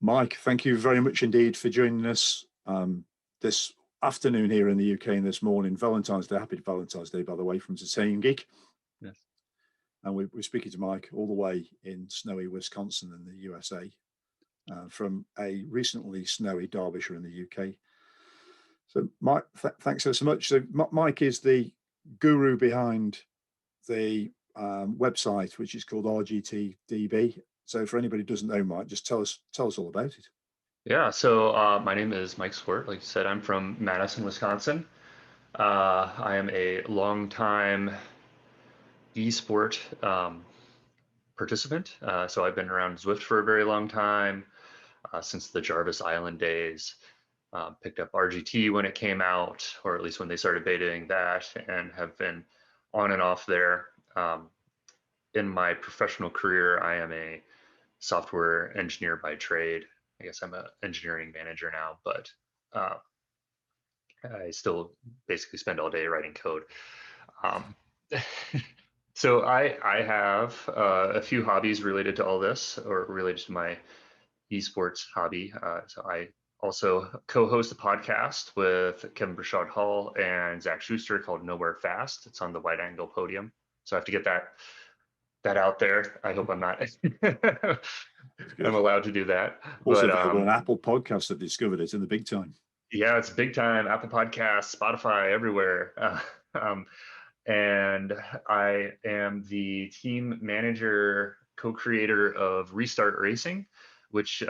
Mike, thank you very much indeed for joining us this afternoon here in the UK and this morning. Valentine's Day, happy Valentine's Day, by the way, from Sandbagging. Yes. And we're speaking to Mike all the way in snowy Wisconsin in the USA from a recently snowy Derbyshire in the UK. So, Mike, thanks so much. So, Mike is the guru behind the website, which is called RGT DB. So, for anybody who doesn't know, Mike, just tell us all about it. Yeah, so my name is Mike Swart. Like you said, I'm from Madison, Wisconsin. I am a longtime e-sport participant. So I've been around Zwift for a very long time, since the Jarvis Island days. Picked up RGT when it came out, or at least when they started betaing that, and have been on and off there. In my professional career, I am a software engineer by trade. I guess I'm an engineering manager now, but uh, I still basically spend all day writing code. Um, so I have a few hobbies related to all this, or related to my esports hobby. So I also co-host a podcast with Kevin Brashad Hall and Zach Schuster called Nowhere Fast. It's on the Wide Angle Podium. So I have to get that out there. I hope I'm not I'm allowed to do that. Also But available on Apple Podcasts. I've discovered it in the big time. yeah, it's big time. Apple Podcasts, Spotify, everywhere. And I am the team manager, co-creator of Restart Racing, which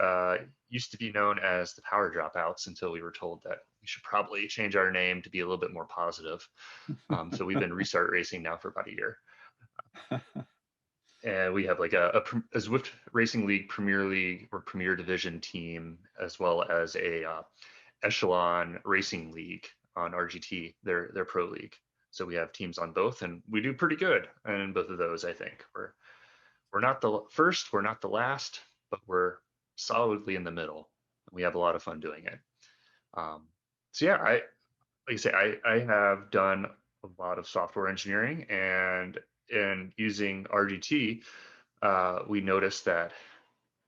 used to be known as the Power Dropouts until we were told that we should probably change our name to be a little bit more positive. So we've been Restart Racing now for about a year. And we have like a Zwift Racing League, Premier League, or Premier Division team, as well as a Echelon Racing League on RGT, their pro league. So we have teams on both, and we do pretty good in both of those. I think we're not the first, we're not the last, but we're solidly in the middle. We have a lot of fun doing it. So yeah, like I say, I have done a lot of software engineering, and in using RGT, we noticed that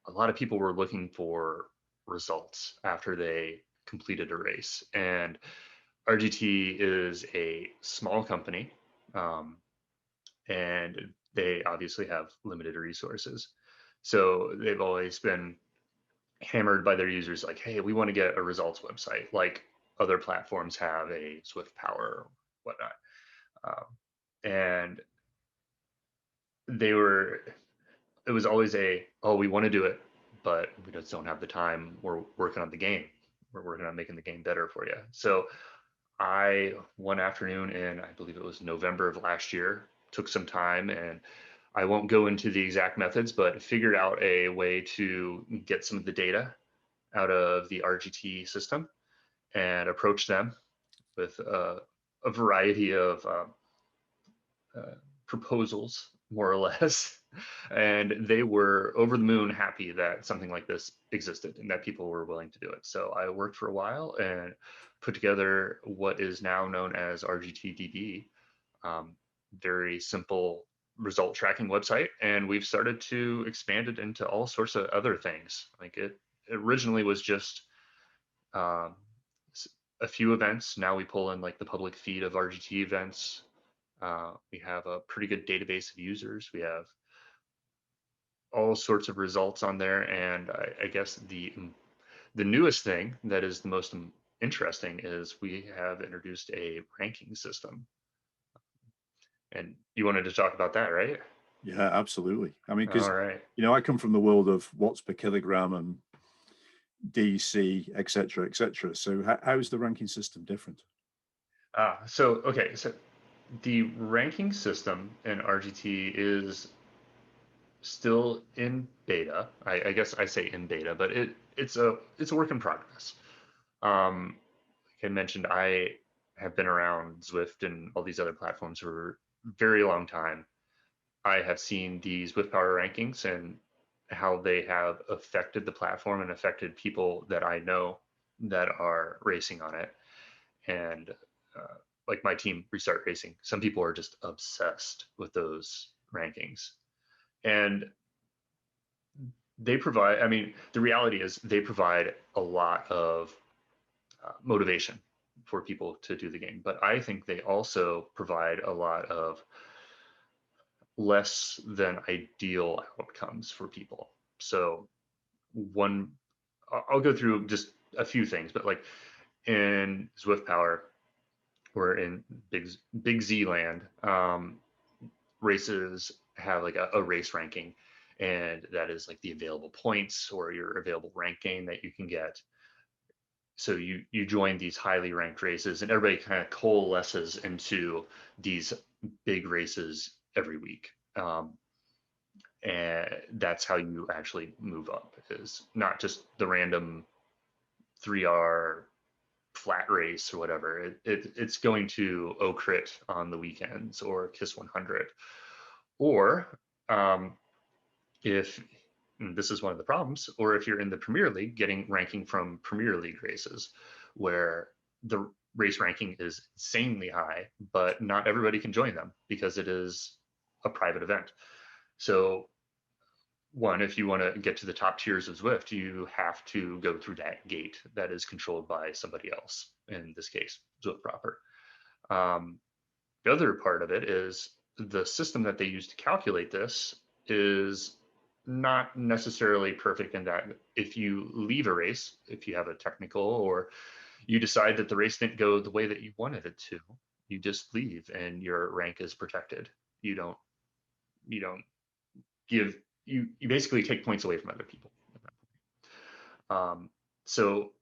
a lot of people were looking for results after they completed a race. And RGT is a small company, and they obviously have limited resources. So they've always been hammered by their users like, hey, we want to get a results website like other platforms have, a Swift Power or whatnot. And it was always oh, we want to do it, but we just don't have the time. We're working on the game. We're working on making the game better for you. So one afternoon in, I believe it was November of last year, took some time, and I won't go into the exact methods, but figured out a way to get some of the data out of the RGT system and approach them with a variety of proposals, more or less. And they were over the moon happy that something like this existed and that people were willing to do it. So I worked for a while and put together what is now known as RGTDB, very simple result tracking website. And we've started to expand it into all sorts of other things. Like it originally was just um, a few events. Now we pull in like the public feed of RGT events. We have a pretty good database of users. We have all sorts of results on there, and I guess the newest thing that is the most interesting is we have introduced a ranking system. And you wanted to talk about that, right? Yeah, absolutely. I mean, because All right. I come from the world of watts per kilogram and DC, etc., etc. So, how is the ranking system different? So the ranking system in RGT is still in beta. I guess I say in beta, but it's a work in progress. Like I mentioned, I have been around Zwift and all these other platforms for a very long time. I have seen these Zwift Power rankings and how they have affected the platform and affected people that I know that are racing on it. And like my team, Restart Racing, some people are just obsessed with those rankings. And they provide, I mean, the reality is they provide a lot of motivation for people to do the game, but I think they also provide a lot of less than ideal outcomes for people. So one, I'll go through just a few things, but like in Zwift Power or in Big Z land, races have like a race ranking, and that is like the available points or your available ranking that you can get. So you join these highly ranked races, and everybody kind of coalesces into these big races every week. And that's how you actually move up, is not just the random 3R flat race or whatever. It's going to Ocrit on the weekends or Kiss 100. Or if this is one of the problems, or if you're in the Premier League, getting ranking from Premier League races, where the race ranking is insanely high, but not everybody can join them because it is a private event. So one, if you want to get to the top tiers of Zwift, you have to go through that gate that is controlled by somebody else, in this case, Zwift proper. The other part of it is the system that they use to calculate this is not necessarily perfect, in that if you leave a race, if you have a technical, or you decide that the race didn't go the way that you wanted it to, you just leave and your rank is protected. You don't give, you basically take points away from other people. So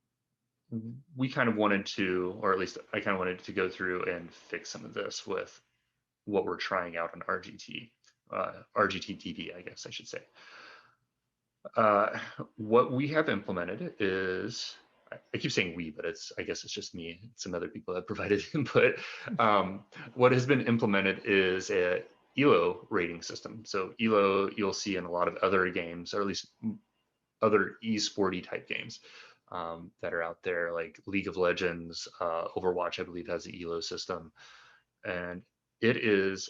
we kind of wanted to, or at least I kind of wanted to go through and fix some of this with what we're trying out on RGT, RGT I guess I should say. What we have implemented is, I keep saying we, but I guess it's just me and some other people that provided input. What has been implemented is a ELO rating system. So ELO you'll see in a lot of other games, or at least other e-sporty type games that are out there, like League of Legends, Overwatch, I believe, has the ELO system. And it is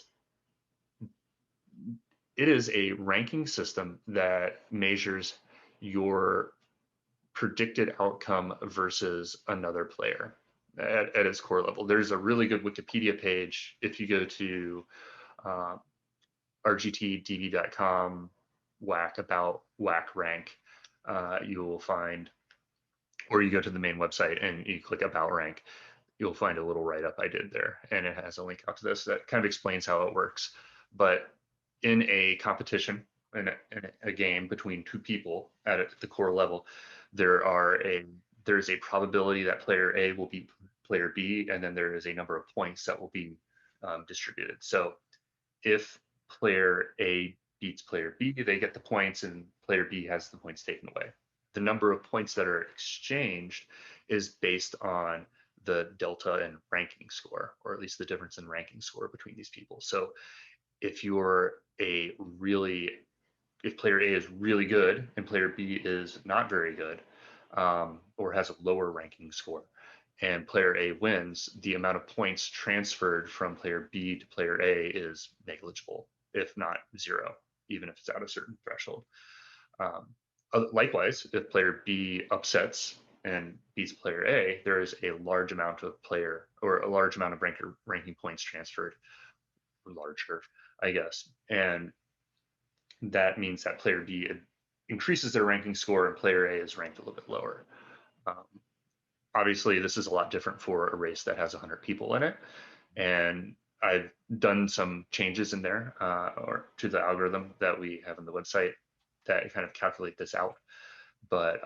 a ranking system that measures your predicted outcome versus another player at its core level. There's a really good Wikipedia page. If you go to rgtdb.com whack about whack rank, you will find, or you go to the main website and you click about rank, you'll find a little write-up I did there, and it has a link out to this that kind of explains how it works. But in a competition, in a game between two people at the core level, there's a probability that player A will beat player B, and then there is a number of points that will be distributed. So if player A beats player B, they get the points, and player B has the points taken away. The number of points that are exchanged is based on the delta in ranking score, or at least the difference in ranking score between these people. So if if player A is really good and player B is not very good, or has a lower ranking score, and player A wins, the amount of points transferred from player B to player A is negligible, if not zero, even if it's at a certain threshold. Likewise, if player B upsets and beats player A, there is a large amount of ranking points transferred, larger, I guess. And that means that player B increases their ranking score and player A is ranked a little bit lower. Obviously, this is a lot different for a race that has 100 people in it. And I've done some changes in there, or to the algorithm that we have on the website that kind of calculate this out. But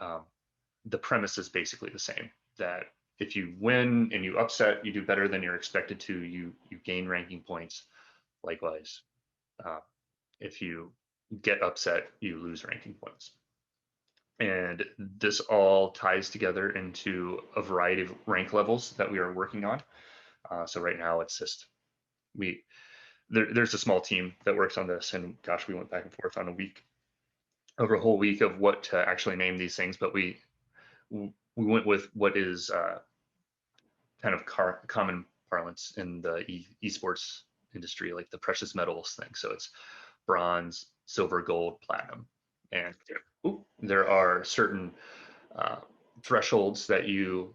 the premise is basically the same, that if you win and you upset, you do better than you're expected to, you gain ranking points. Likewise, if you get upset, you lose ranking points. And this all ties together into a variety of rank levels that we are working on. So right now it's just, there's a small team that works on this, and gosh, we went back and forth on over a whole week of what to actually name these things, but we went with what is kind of common parlance in the esports industry, like the precious metals thing. So it's bronze, silver, gold, platinum, and there are certain uh, thresholds that you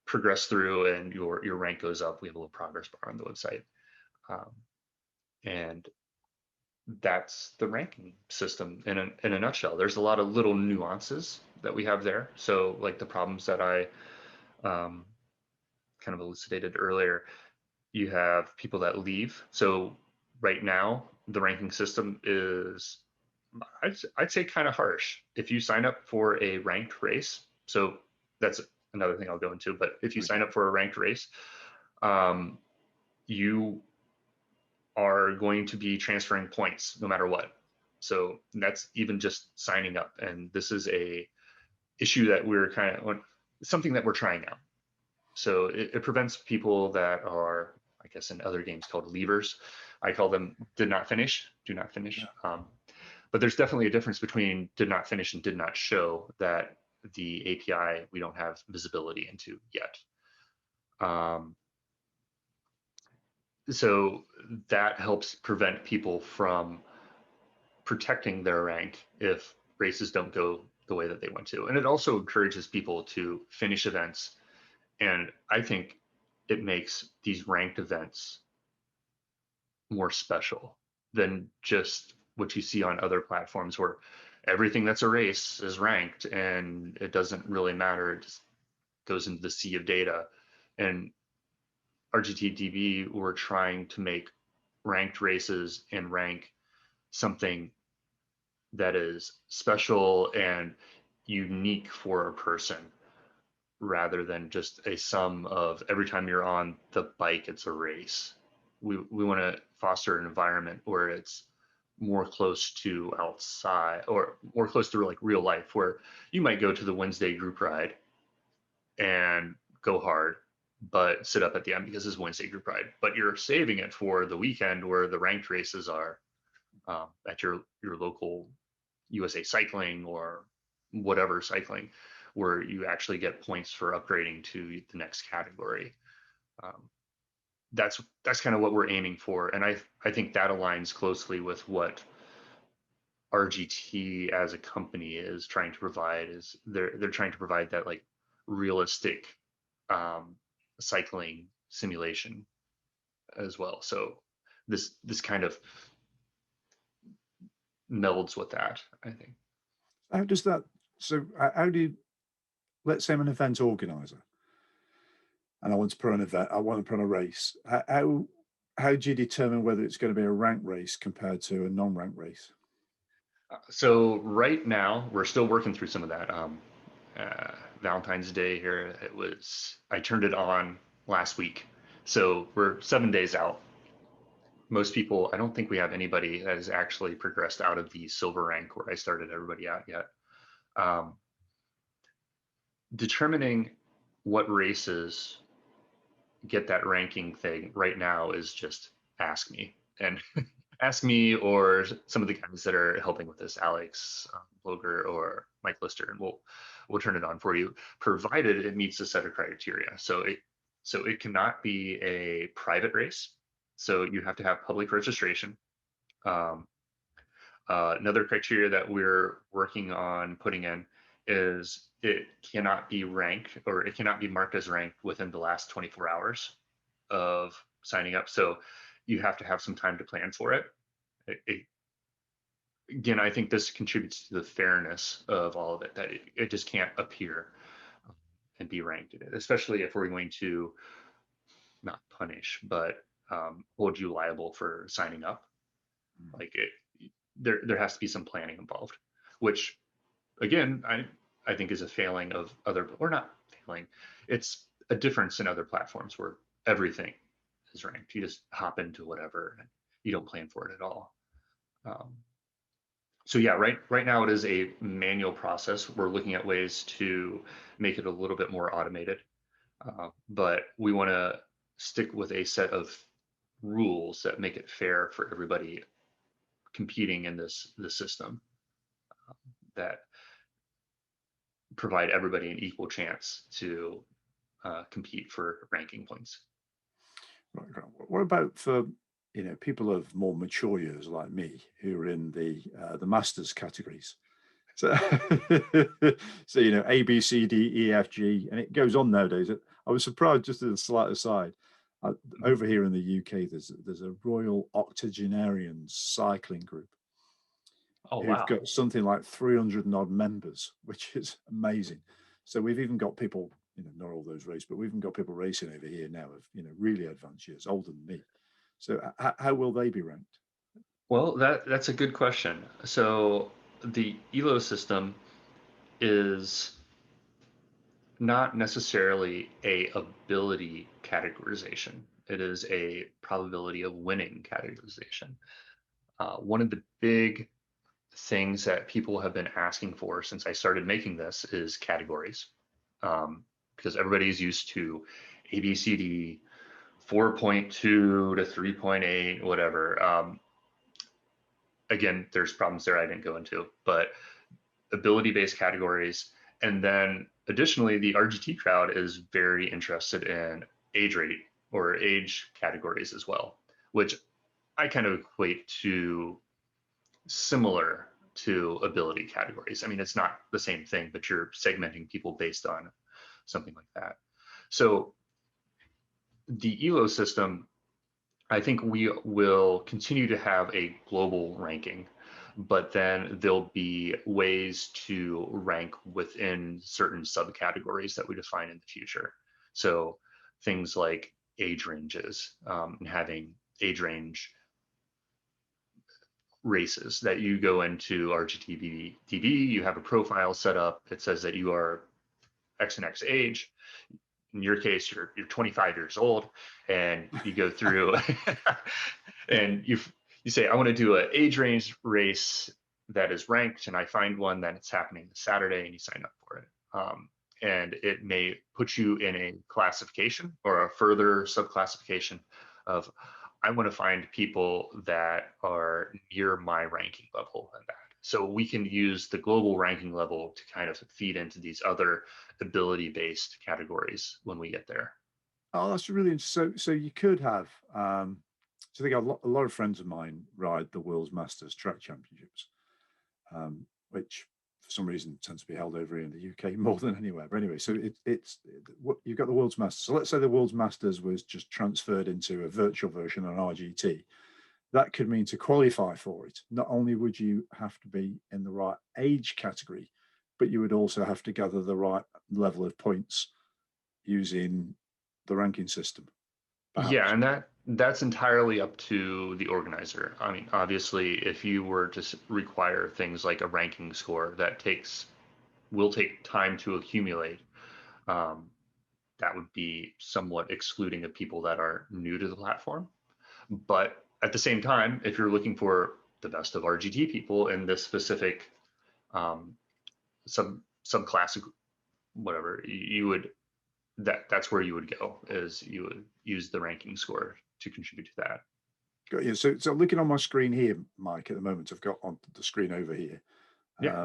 progress through and your rank goes up. We have a little progress bar on the website. Um, and that's the ranking system in a nutshell. There's a lot of little nuances that we have there. So like the problems that I um, kind of elucidated earlier, you have people that leave. So right now, the ranking system is, I'd say kind of harsh. If you sign up for a ranked race, so that's another thing I'll go into, but if you sign Okay. up for a ranked race, um, you are going to be transferring points no matter what. So that's even just signing up. And this is a issue that we're kind of something that we're trying out. So it prevents people that are, I guess, in other games called leavers. I call them did not finish, do not finish. Yeah. But there's definitely a difference between did not finish and did not show that the API we don't have visibility into yet. Um, so that helps prevent people from protecting their rank if races don't go the way that they want to. And it also encourages people to finish events. And I think it makes these ranked events more special than just what you see on other platforms where everything that's a race is ranked and it doesn't really matter. It just goes into the sea of data. And RGTDB, we're trying to make ranked races and rank something that is special and unique for a person rather than just a sum of every time you're on the bike, it's a race. We want to foster an environment where it's more close to outside or more close to like real life, where you might go to the Wednesday group ride and go hard, but sit up at the end because it's Wednesday group ride. But you're saving it for the weekend where the ranked races are at your local USA Cycling or whatever cycling, where you actually get points for upgrading to the next category. Um, that's kind of what we're aiming for, and I think that aligns closely with what RGT as a company is trying to provide. Is they're trying to provide that like realistic um, cycling simulation as well. So this kind of melds with that, I think. How does that? So how do you? Let's say I'm an event organizer and I want to put an event. I want to put on a race. How do you determine whether it's going to be a ranked race compared to a non-ranked race? So right now we're still working through some of that. Valentine's Day here, I turned it on last week. So we're 7 days out. Most people, I don't think we have anybody that has actually progressed out of the silver rank where I started everybody out yet. Um, Determining what races get that ranking thing right now is just ask me and ask me or some of the guys that are helping with this, Alex Loger or Mike Lister, and we'll turn it on for you, provided it meets a set of criteria. So it cannot be a private race. So you have to have public registration. Um, Another criteria that we're working on putting in is it cannot be ranked or it cannot be marked as ranked within the last 24 hours of signing up. So you have to have some time to plan for it. Again, I think this contributes to the fairness of all of it, that it just can't appear and be ranked, especially if we're going to not punish, but hold you liable for signing up. Like there has to be some planning involved, which again, I think is a failing of other, or not failing. It's a difference in other platforms where everything is ranked. You just hop into whatever, and you don't plan for it at all. Um, so yeah, right now it is a manual process. We're looking at ways to make it a little bit more automated, but we want to stick with a set of rules that make it fair for everybody competing in this system, that provide everybody an equal chance to compete for ranking points. Right, right. What about for people of more mature years like me who are in the masters categories? So, so A, B, C, D, E, F, G, and it goes on nowadays. I was surprised, just as a slight aside, Mhm. over here in the UK, there's a Royal Octogenarians cycling group Oh, who've wow. got something like 300 and odd members, which is amazing. So we've even got people, not all those race, but we've even got people racing over here now of, really advanced years, older than me. So how will they be ranked? Well, that's a good question. So the ELO system is not necessarily a ability categorization. It is a probability of winning categorization. One of the big things that people have been asking for since I started making this is categories, because everybody's used to ABCD 4.2 to 3.8, whatever. Again, there's problems there I didn't go into, but ability-based categories. And then additionally, the RGT crowd is very interested in age rate or age categories as well, which I kind of equate to similar to ability categories. I mean, it's not the same thing, but you're segmenting people based on something like that. So the ELO system, I think we will continue to have a global ranking, but then there'll be ways to rank within certain subcategories that we define in the future. So things like age ranges, and having age range races that you go into RGTV you have a profile set up. It says that you are X and X age. In your case, you're 25 years old, and you go through and you say, I want to do an age range race that is ranked, and I find one that it's happening this Saturday, and you sign up for it. And it may put you in a classification or a further subclassification of, I want to find people that are near my ranking level and that. So we can use the global ranking level to kind of feed into these other ability-based categories when we get there. Oh, that's really interesting. So you could have, so I think a lot of friends of mine ride the World's Masters Track Championships, which for some reason tends to be held over here in the UK more than anywhere. But anyway, so you've got the World's Masters. So let's say the World's Masters was just transferred into a virtual version on RGT. That could mean to qualify for it, not only would you have to be in the right age category, but you would also have to gather the right level of points using the ranking system, Yeah, perhaps. and that's entirely up to the organizer. I mean, obviously, if you were to require things like a ranking score that will take time to accumulate, um, that would be somewhat excluding of people that are new to the platform. But at the same time, if you're looking for the best of RGT people in this specific um, subclass, whatever, you would that's where you would go, is you would use the ranking score to contribute to that. Got you. So looking on my screen here, Mike, at the moment, I've got on the screen over here. Yeah.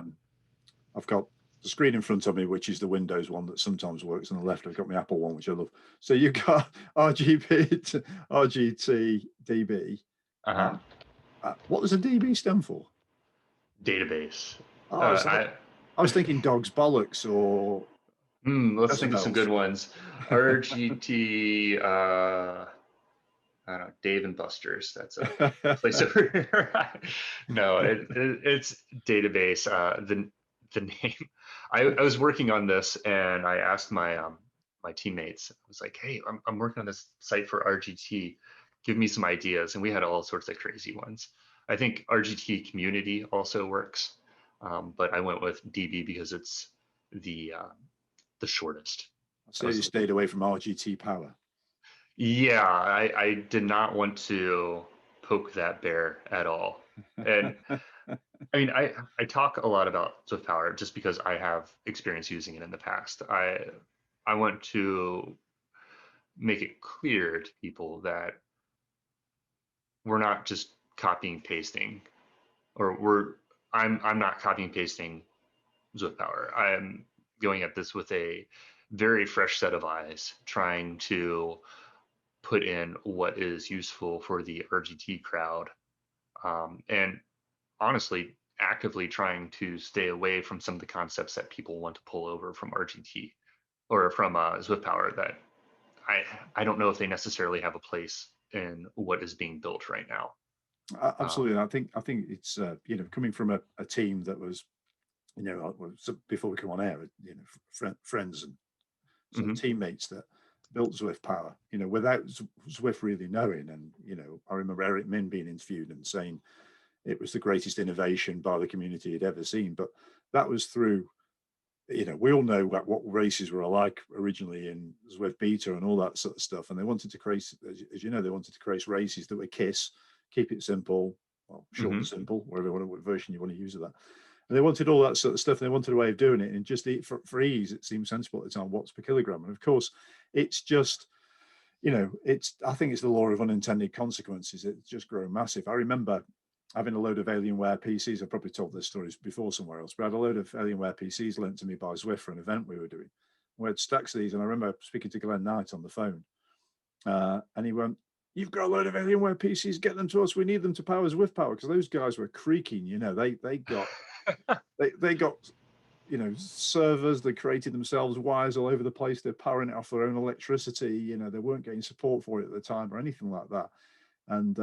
I've got the screen in front of me, which is the Windows one that sometimes works. On the left, I've got my Apple one, which I love. So you've got RGB, RGT, DB. Uh-huh. What does a DB stand for? Database. Oh, so I I was thinking dog's bollocks or let's think of some decibels. good ones. RGT. I don't know, Dave and Buster's. That's a place over here. No, it's database. The name. I was working on this, and I asked my teammates. I was like, "Hey, I'm working on this site for RGT. Give me some ideas." And we had all sorts of crazy ones. I think RGT community also works, but I went with DB because it's the uh, the shortest. So That was you stayed away from RGT Power. Yeah, I did not want to poke that bear at all. And I mean, I talk a lot about Swift Power just because I have experience using it in the past. I want to make it clear to people that we're not just copying pasting, or I'm not copying pasting Swift Power. I'm going at this with a very fresh set of eyes, trying to put in what is useful for the RGT crowd. And honestly, actively trying to stay away from some of the concepts that people want to pull over from RGT or from Zwift Power that I I don't know if they necessarily have a place in what is being built right now. Absolutely. I think it's coming from a team that was before we come on air, friends and sort of Mhm. teammates that built Zwift Power, without Zwift really knowing. And, I remember Eric Min being interviewed and saying it was the greatest innovation by the community he'd ever seen. But that was through, we all know what races were like originally in Zwift Beta and all that sort of stuff. And they wanted to create, as you know, they wanted to create races that were KISS, keep it simple, well, short and Mhm. simple, what version you want to use of that. And they wanted all that sort of stuff. And they wanted a way of doing it. And just for ease, it seemed sensible at the time, watts per kilogram. And of course, it's just, I think it's the law of unintended consequences. It's just grown massive. I remember having a load of Alienware PCs. I've probably told this story before somewhere else, but I had a load of Alienware PCs lent to me by Zwift for an event we were doing. We had stacks of these, and I remember speaking to Glenn Knight on the phone, and he went, "You've got a load of Alienware PCs. Get them to us. We need them to power Zwift Power," because those guys were creaking. They got servers that created themselves, wires all over the place. They're powering it off their own electricity. They weren't getting support for it at the time or anything like that. And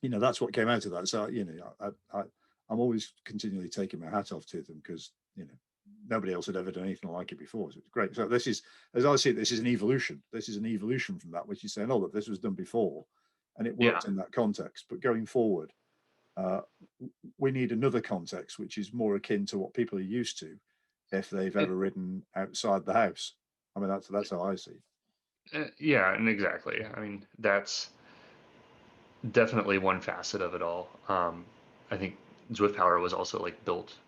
that's what came out of that. So I'm always continually taking my hat off to them because nobody else had ever done anything like it before. So it's great. So this is, as I see it, this is an evolution. This is an evolution from that, which is saying, oh, look, this was done before, and it Yeah. worked in that context. But going forward, uh, we need another context which is more akin to what people are used to if they've It, ever ridden outside the house. I mean, that's how I see it. yeah, and exactly. I mean, that's definitely one facet of it all. I think Zwift Power was also like built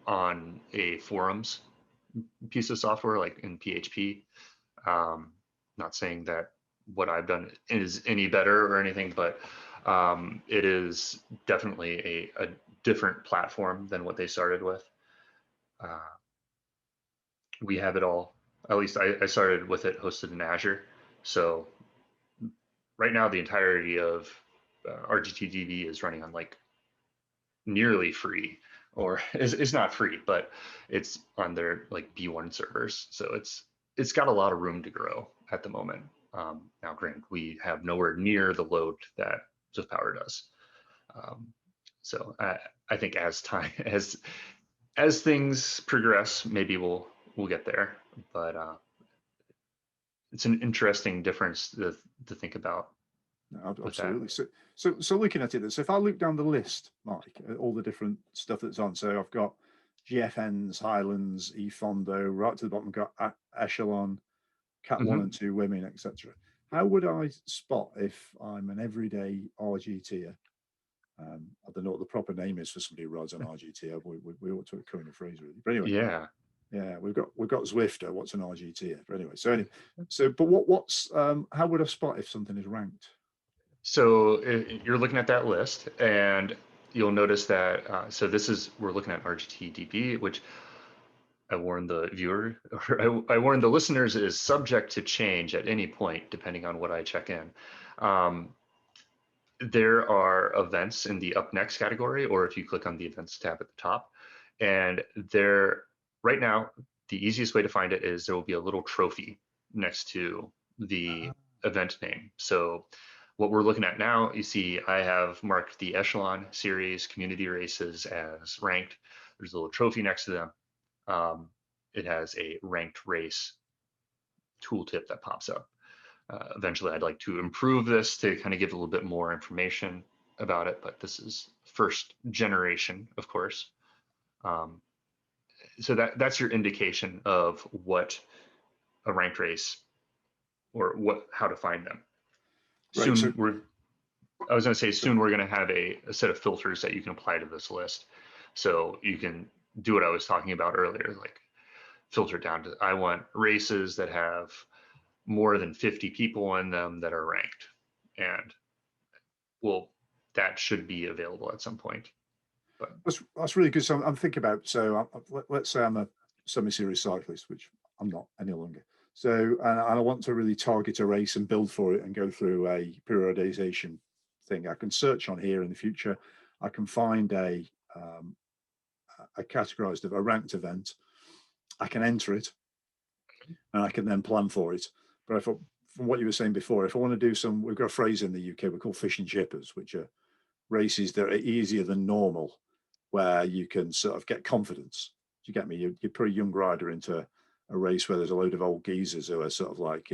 on a forums piece of software, like in PHP. Not saying that what I've done is any better or anything, but it is definitely a different platform than what they started with. Uh, we have it all. At least I started with it hosted in Azure. So right now, the entirety of RGTDB is running on like nearly free, or it's not free, but it's on their like B1 servers. So it's got a lot of room to grow at the moment. Now, granted, we have nowhere near the load that Just Power does. Um, so I think as time as things progress, maybe we'll get there. But it's an interesting difference to think about No, with that. absolutely. So looking at it, so if I look down the list, Mike, at all the different stuff that's on, so I've got GFNs, Highlands, eFondo, right to the bottom, got Echelon, Cat 1 and Hmm. 2 women, etc. How would I spot if I'm an everyday RGTer? I don't know what the proper name is for somebody who rides on RGT. We ought to coin a phrase really. But anyway, Yeah. yeah, we've got Zwifter. What's an RGT? But anyway, but what's how would I spot if something is ranked? So you're looking at that list, and you'll notice that. So this is we're looking at RGTDB, which I warn the viewer, or I warn the listeners, is subject to change at any point depending on what I check in. Um, there are events in the up next category, or if you click on the events tab at the top, and there right now the easiest way to find it is there will be a little trophy next to the Uh, event name. So what we're looking at now, you see I have marked the Echelon series community races as ranked. There's a little trophy next to them. Um, it has a ranked race tooltip that pops up. Eventually, I'd like to improve this to kind of give a little bit more information about it, but this is first generation, of course. Um, so that's your indication of what a ranked race or what how to find them. right. So Soon we're I was going to say soon we're going to have a set of filters that you can apply to this list. So you can do what I was talking about earlier, like filter down to I want races that have more than 50 people in them that are ranked. And well, that should be available at some point. But that's really good. So I'm thinking about. So let's say I'm a semi-serious cyclist, which I'm not any longer. So and I want to really target a race and build for it and go through a periodization thing. I can search on here in the future. I can find a categorized of a ranked event, I can enter it and I can then plan for it. But if from what you were saying before, if I want to do some, we've got a phrase in the UK we call fish and chippers, which are races that are easier than normal, where you can sort of get confidence. Do you get me? You put a young rider into a race where there's a load of old geezers who are sort of like,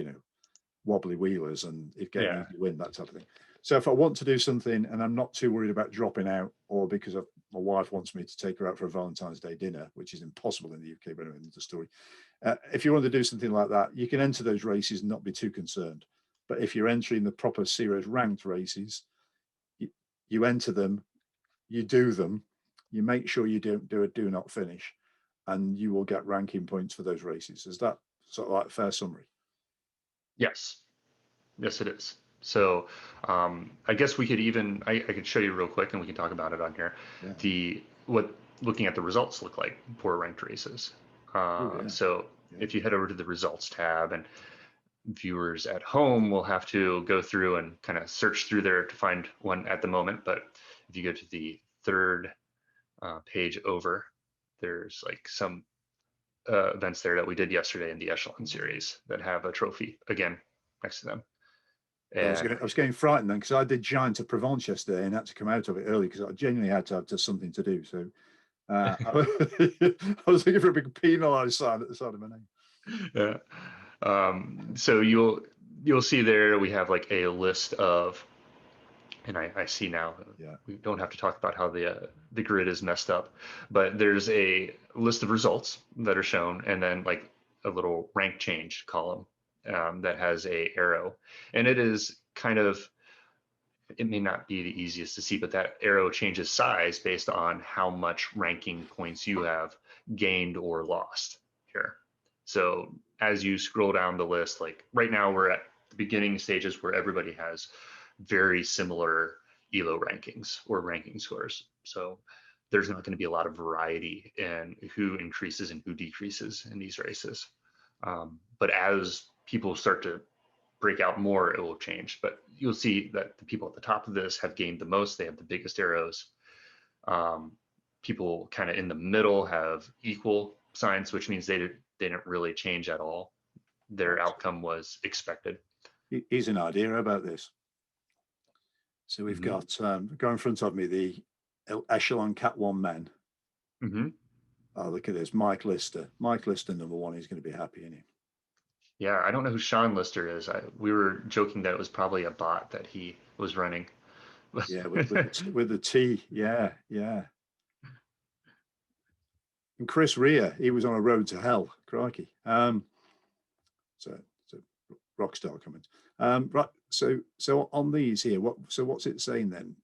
wobbly wheelers and it get an easy win, that type of thing. So if I want to do something and I'm not too worried about dropping out, or because my wife wants me to take her out for a Valentine's Day dinner, which is impossible in the UK, but anyway, the story. If you want to do something like that, you can enter those races and not be too concerned. But if you're entering the proper serious ranked races, you enter them, you do them, you make sure you don't do a do not finish, and you will get ranking points for those races. Is that sort of like a fair summary? Yes, yes, it is. So I guess we could even, I could show you real quick and we can talk about it on here. Yeah. What looking at the results look like for ranked races. So if you head over to the results tab, and viewers at home will have to go through and kind of search through there to find one at the moment. But if you go to the third page over, there's like some events there that we did yesterday in the Echelon series that have a trophy again next to them. And I was getting frightened then because I did Giant of Provence yesterday and had to come out of it early because I genuinely had to have just something to do. So I was looking for a big penalised sign at the side of my name. Yeah. So you'll see there we have like a list of, and I see now, we don't have to talk about how the grid is messed up, but there's a list of results that are shown, and then like a little rank change column that has a arrow, and it is kind of, it may not be the easiest to see, but that arrow changes size based on how much ranking points you have gained or lost here. So as you scroll down the list, like right now we're at the beginning stages where everybody has very similar ELO rankings or ranking scores. So there's not going to be a lot of variety in who increases and who decreases in these races. But as people start to break out more, it will change. But you'll see that the people at the top of this have gained the most. They have the biggest arrows. People kind of in the middle have equal signs, which means they didn't really change at all. Their outcome was expected. Here's an idea about this. So we've got, go in front of me, the Echelon Cat 1 men. Oh, look at this, Mike Lister. Mike Lister, number one, he's going to be happy, isn't he? Yeah, I don't know who Sean Lister is. We were joking that it was probably a bot that he was running. Yeah, with the T. Yeah. And Chris Rea, he was on a road to hell. Crikey. So rock star comment. Right. So on these here, what's it saying then?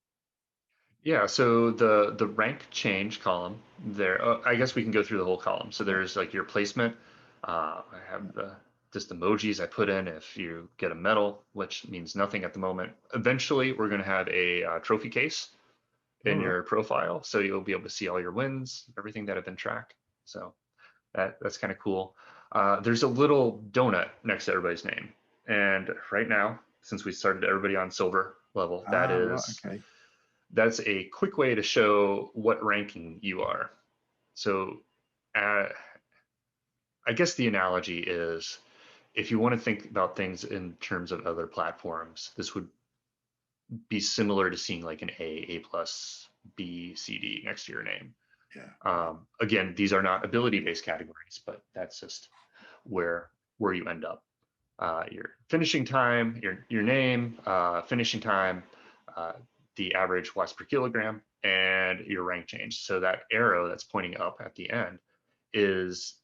Yeah, so the rank change column there, I guess we can go through the whole column. So there's like your placement. I have just emojis I put in if you get a medal, which means nothing at the moment. Eventually, we're going to have a trophy case in your profile, so you'll be able to see all your wins, everything that have been tracked. So that's kind of cool. There's a little donut next to everybody's name, and right now, since we started everybody on silver level, that is right, okay. That's a quick way to show what ranking you are. So I guess the analogy is, if you want to think about things in terms of other platforms, this would be similar to seeing like an A plus, B, C, D next to your name. Yeah. Again, these are not ability-based categories, but that's just where you end up. Your finishing time, your name, finishing time, the average watts per kilogram, and your rank change. So that arrow that's pointing up at the end is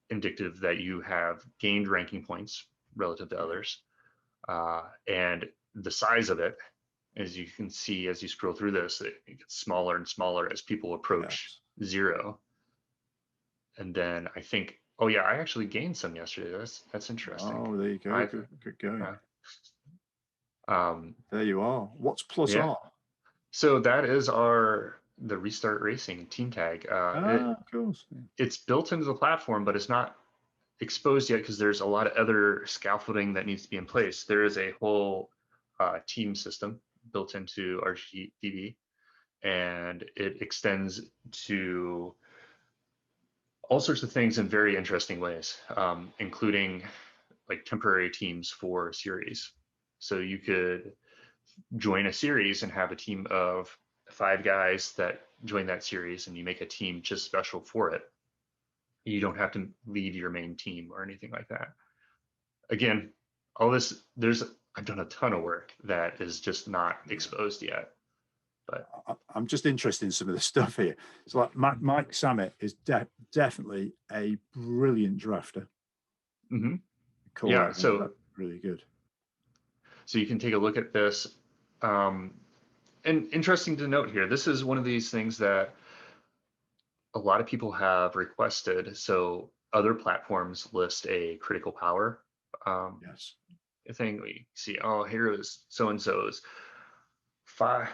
indicative that you have gained ranking points relative to others. And the size of it, as you can see, as you scroll through this, it gets smaller and smaller as people approach zero. And then I think, oh yeah, I actually gained some yesterday. That's interesting. Oh, there you go. Good going. There you are. What's plus R? So that is the Restart Racing team tag. Of course. Yeah. It's built into the platform, but it's not exposed yet because there's a lot of other scaffolding that needs to be in place. There is a whole team system built into RGT, and it extends to all sorts of things in very interesting ways, including like temporary teams for series. So you could join a series and have a team of 5 guys that join that series, and you make a team just special for it. You don't have to leave your main team or anything like that. Again, all this, I've done a ton of work that is just not exposed yet. But I'm just interested in some of the stuff here. So like Mike Samet is definitely a brilliant drafter. mm-hmm. Cool. Yeah, so really good. So you can take a look at this. And interesting to note here, this is one of these things that a lot of people have requested. So other platforms list a critical power Yes. thing. We see, oh, here is so-and-so's 5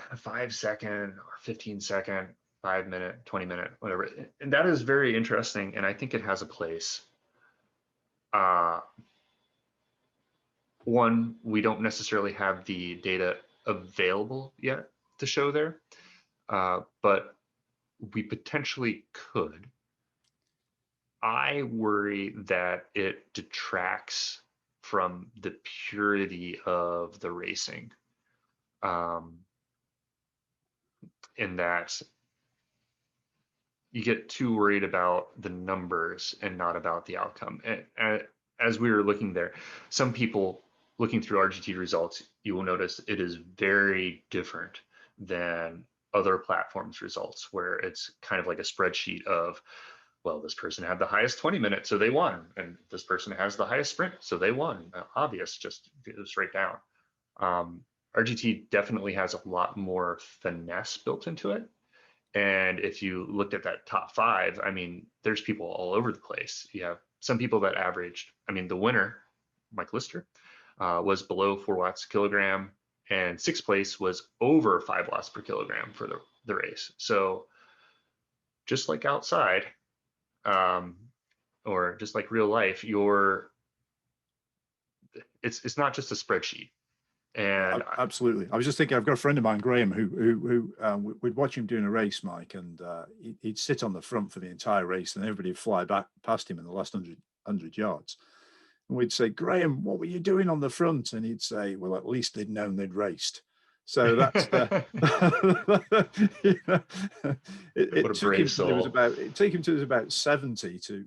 second or 15 second, 5 minute, 20 minute, whatever. And that is very interesting. And I think it has a place. One, we don't necessarily have the data available yet to show there, but we potentially could. I worry that it detracts from the purity of the racing, in that you get too worried about the numbers and not about the outcome. And as we were looking there, some people looking through RGT results, you will notice it is very different than other platforms results, where it's kind of like a spreadsheet of, well, this person had the highest 20 minutes, so they won. And this person has the highest sprint, so they won. Obvious, just straight down. RGT definitely has a lot more finesse built into it. And if you looked at that top 5, I mean, there's people all over the place. You have some people that averaged, I mean, the winner, Mike Lister, was below 4 watts per kilogram, and 6th place was over 5 watts per kilogram for the race. So just like outside, or just like real life, it's not just a spreadsheet. And Absolutely. I was just thinking, I've got a friend of mine, Graham, who we'd watch him doing a race, Mike, and he'd sit on the front for the entire race, and everybody would fly back past him in the last 100 yards. And we'd say, Graham, what were you doing on the front? And he'd say, well, at least they'd known they'd raced. So that's it took him to about 70 to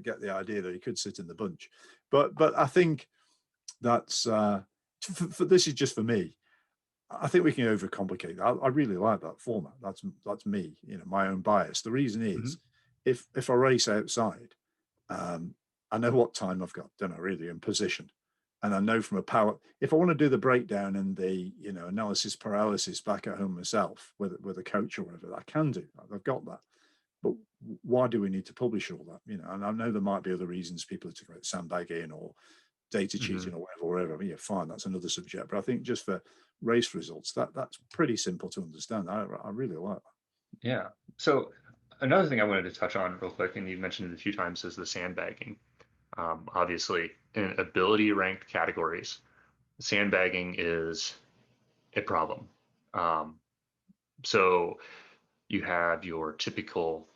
get the idea that he could sit in the bunch. But I think that's this is just for me. I think we can overcomplicate. I really like that format. That's me, my own bias. The reason is, if I race outside, I know what time I've got, don't I, really, in position. And I know from a power, if I want to do the breakdown and the, analysis paralysis back at home myself with a coach or whatever, I can do. I've got that. But why do we need to publish all that? And I know there might be other reasons people are talking about sandbagging or data cheating or whatever. Yeah, fine, that's another subject. But I think just for race results, that's pretty simple to understand. I really like that. Yeah. So another thing I wanted to touch on real quick, and you've mentioned it a few times, is the sandbagging. Obviously, in ability ranked categories, sandbagging is a problem. So you have your typical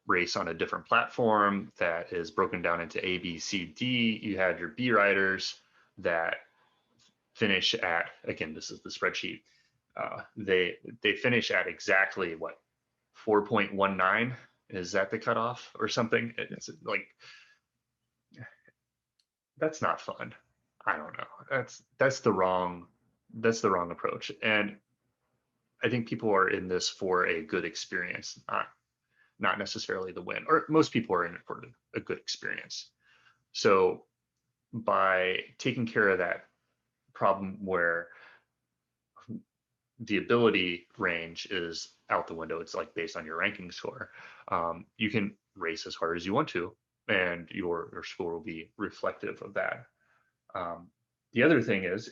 race on a different platform that is broken down into A, B, C, D. You have your B riders that finish at, again, this is the spreadsheet. They finish at exactly what, 4.19? Is that the cutoff or something? It's like, that's not fun. I don't know. That's the wrong approach. And I think people are in this for a good experience, not necessarily the win. Or most people are in it for a good experience. So by taking care of that problem where the ability range is out the window, it's like based on your ranking score, you can race as hard as you want to, and your score will be reflective of that. The other thing is,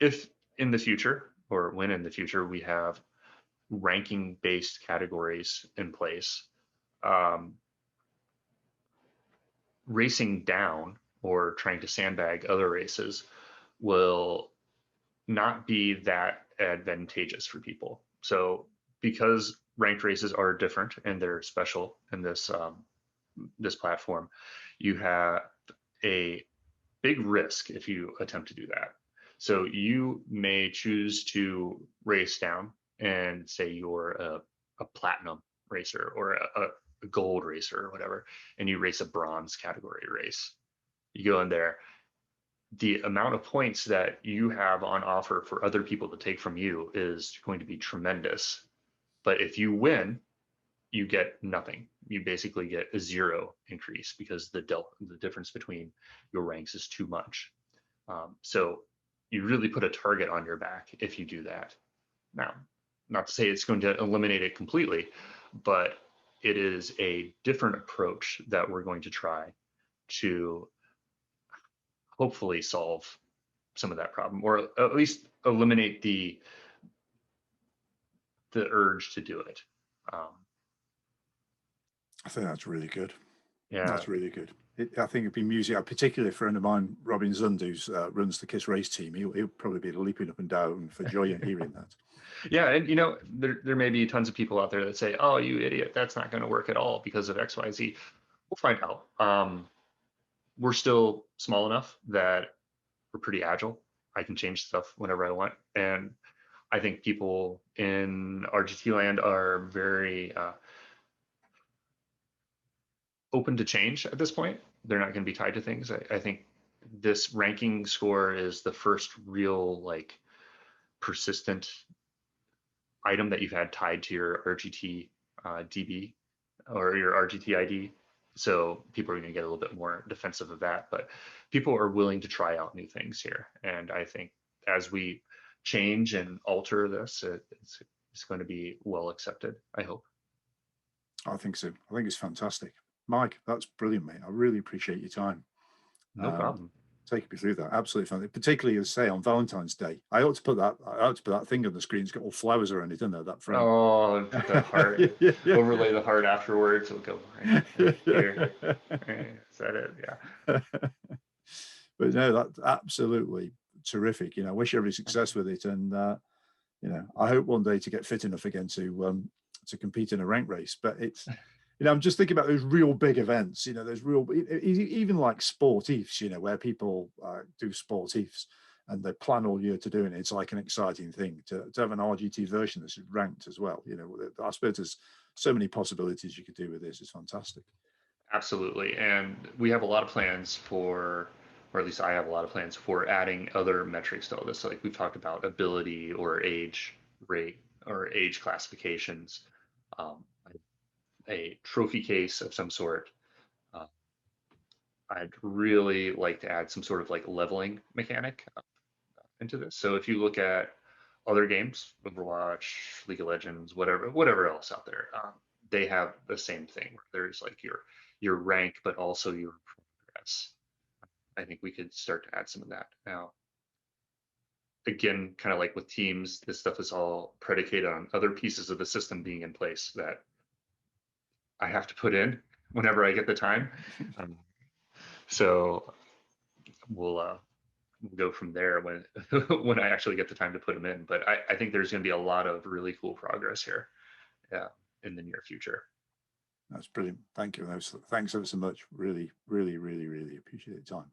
if in the future, or when in the future, we have ranking based categories in place, racing down or trying to sandbag other races will not be that advantageous for people. So because ranked races are different and they're special in this platform, you have a big risk if you attempt to do that. So you may choose to race down and say you're a platinum racer or a gold racer or whatever, and you race a bronze category race. You go in there, the amount of points that you have on offer for other people to take from you is going to be tremendous. But if you win, you get nothing. You basically get a zero increase because the difference between your ranks is too much. So you really put a target on your back if you do that. Now, not to say it's going to eliminate it completely, but it is a different approach that we're going to try to hopefully solve some of that problem, or at least eliminate the urge to do it. I think that's really good. Yeah, That's really good. I think it'd be music, particularly a friend of mine, Robin Zund, who runs the KISS race team. He'll probably be leaping up and down for joy in hearing that. yeah, and there may be tons of people out there that say, "Oh, you idiot, that's not going to work at all because of X, Y, Z." We'll find out. We're still small enough that we're pretty agile. I can change stuff whenever I want, and I think people in RGT land are very open to change at this point. They're not going to be tied to things. I think this ranking score is the first real like persistent item that you've had tied to your RGT DB or your RGT ID. So people are going to get a little bit more defensive of that, but people are willing to try out new things here. And I think as we change and alter this, it's going to be well accepted, I hope. I think so. I think it's fantastic. Mike, that's brilliant, mate. I really appreciate your time. No problem. Taking me through that. Absolutely fantastic. Particularly, as I say, on Valentine's Day. I ought to put that thing on the screen. It's got all flowers around it, doesn't it? That frame. Oh, and put the heart, Yeah, yeah. overlay the heart afterwards. It'll go right here. Is that it? Yeah. But no, that's absolutely terrific. I wish you every success with it, and I hope one day to get fit enough again to compete in a rank race. But it's, I'm just thinking about those real big events. Those real, even like sportifs. Where people do sportifs and they plan all year to do it. It's like an exciting thing to have an RGT version that's ranked as well. I suppose there's so many possibilities you could do with this. It's fantastic. Absolutely. And we have a lot of plans or at least I have a lot of plans for adding other metrics to all this. So like we've talked about ability or age rate or age classifications, um, a trophy case of some sort. Uh, I'd really like to add some sort of like leveling mechanic into this. So if you look at other games, Overwatch, League of Legends, whatever else out there, they have the same thing. There's like your rank, but also your progress. I think we could start to add some of that now. Again, kind of like with teams, this stuff is all predicated on other pieces of the system being in place that I have to put in whenever I get the time. Um, so we'll go from there when when I actually get the time to put them in. But I think there's going to be a lot of really cool progress here, yeah, in the near future. That's brilliant. Thank you. Thanks ever so much. Really, really, really, really appreciate the time.